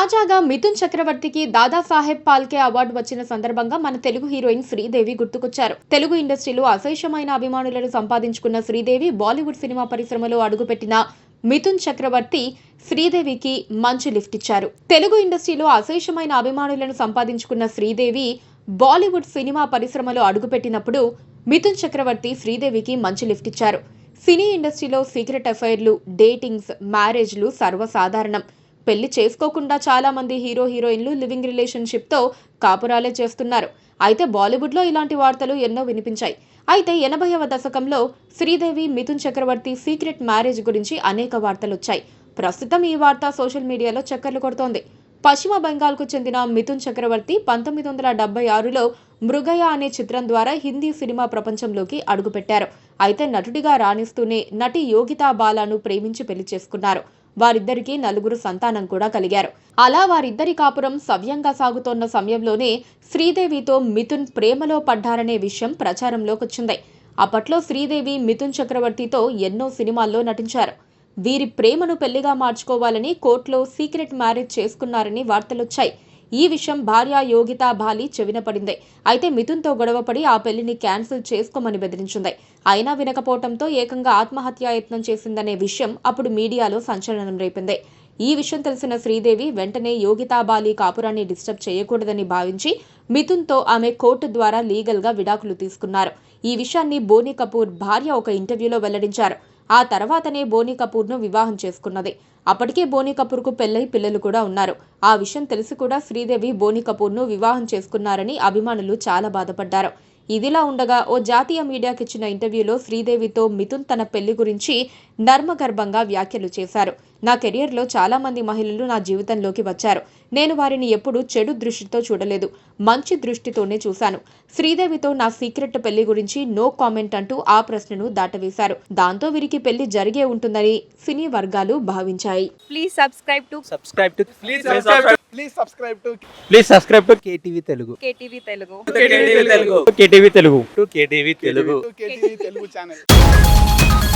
తాజాగా మిథున్ చక్రవర్తికి దాదాసాహెబ్ పాల్కే అవార్డు వచ్చిన సందర్భంగా మన తెలుగు హీరోయిన్ శ్రీదేవి గుర్తుకొచ్చారు. తెలుగు ఇండస్ట్రీలో అశేషమైన అభిమానులను సంపాదించుకున్న శ్రీదేవి బాలీవుడ్ సినిమా పరిశ్రమలో అడుగుపెట్టిన మిథున్ చక్రవర్తి శ్రీదేవికి మంచి లిఫ్ట్ ఇచ్చారు. తెలుగు ఇండస్ట్రీలో అశేషమైన అభిమానులను సంపాదించుకున్న శ్రీదేవి బాలీవుడ్ సినిమా పరిశ్రమలో అడుగుపెట్టినప్పుడు మిథున్ చక్రవర్తి శ్రీదేవికి మంచి లిఫ్ట్ ఇచ్చారు. సినీ ఇండస్ట్రీలో సీక్రెట్ అఫైర్లు, డేటింగ్స్, మ్యారేజ్లు సర్వసాధారణం. పెళ్లి చేసుకోకుండా చాలా మంది హీరోయిన్లు లివింగ్ రిలేషన్షిప్ తో కాపురాలే చేస్తున్నారు. అయితే బాలీవుడ్ లో ఇలాంటి వార్తలు ఎన్నో వినిపించాయి. అయితే 80వ దశకంలో శ్రీదేవి మిథున్ చక్రవర్తి సీక్రెట్ మ్యారేజ్ గురించి అనేక వార్తలు వచ్చాయి. ప్రస్తుతం ఈ వార్త సోషల్ మీడియాలో చక్కర్లు కొడుతోంది. పశ్చిమ బెంగాల్కు చెందిన మిథున్ చక్రవర్తి 1976లో మృగయ అనే చిత్రం ద్వారా హిందీ సినిమా ప్రపంచంలోకి అడుగుపెట్టారు. అయితే నటుడిగా రాణిస్తూనే నటి యోగితా బాలాను ప్రేమించి పెళ్లి చేసుకున్నారు. వారిద్దరికీ 4 సంతానం కూడా కలిగారు. అలా వారిద్దరి కాపురం సవ్యంగా సాగుతోన్న సమయంలోనే శ్రీదేవితో మిథున్ ప్రేమలో పడ్డారనే విషయం ప్రచారంలోకి వచ్చింది. అప్పట్లో శ్రీదేవి మిథున్ చక్రవర్తితో ఎన్నో సినిమాల్లో నటించారు. వీరి ప్రేమను పెళ్లిగా మార్చుకోవాలని కోర్టులో సీక్రెట్ మ్యారేజ్ చేసుకున్నారని వార్తలొచ్చాయి. ఈ విషయం భార్య యోగితా బాలి చెవిన పడింది. అయితే మిథున్తో గొడవపడి ఆ పెళ్లిని క్యాన్సిల్ చేసుకోమని బెదిరించింది. అయినా వినకపోవడంతో ఏకంగా ఆత్మహత్యాయత్నం చేసిందనే విషయం అప్పుడు మీడియాలో సంచలనం రేపింది. ఈ విషయం తెలిసిన శ్రీదేవి వెంటనే యోగితా బాలి కాపురాన్ని డిస్టర్బ్ చేయకూడదని భావించి మిథున్తో ఆమె కోర్టు ద్వారా లీగల్గా విడాకులు తీసుకున్నారు. ఈ విషయాన్ని బోనీ కపూర్ భార్య ఒక ఇంటర్వ్యూలో వెల్లడించారు. ఆ తర్వాతనే బోనీ కపూర్ను వివాహం చేసుకున్నది. అప్పటికే బోనీ కపూర్కు పెళ్లై పిల్లలు కూడా ఉన్నారు. ఆ విషయం తెలిసి కూడా శ్రీదేవి బోనీ కపూర్ను వివాహం చేసుకున్నారని అభిమానులు చాలా బాధపడ్డారు. ఇదిలా ఉండగా ఓ జాతీయ మీడియాకిచ్చిన ఇంటర్వ్యూలో శ్రీదేవితో మిథున్ తన పెళ్లి గురించి నర్మగర్భంగా వ్యాఖ్యలు చేశారు. నా కెరియర్లో చాలా మంది మహిళలు నా జీవితంలోకి వచ్చారు. నేను వారిని ఎప్పుడూ చెడు దృష్టితో చూడలేదు, మంచి దృష్టితోనే చూశాను. శ్రీదేవితో నా సీక్రెట్ పెళ్లి గురించి నో కామెంట్ అంటూ ఆ ప్రశ్నను దాటవేశారు. దాంతో వీరికి పెళ్లి జరిగే ఉంటుందని సినీ వర్గాలు భావించాయి. Please subscribe to KTV Telugu. KTV Telugu. KTV Telugu. KTV Telugu channel.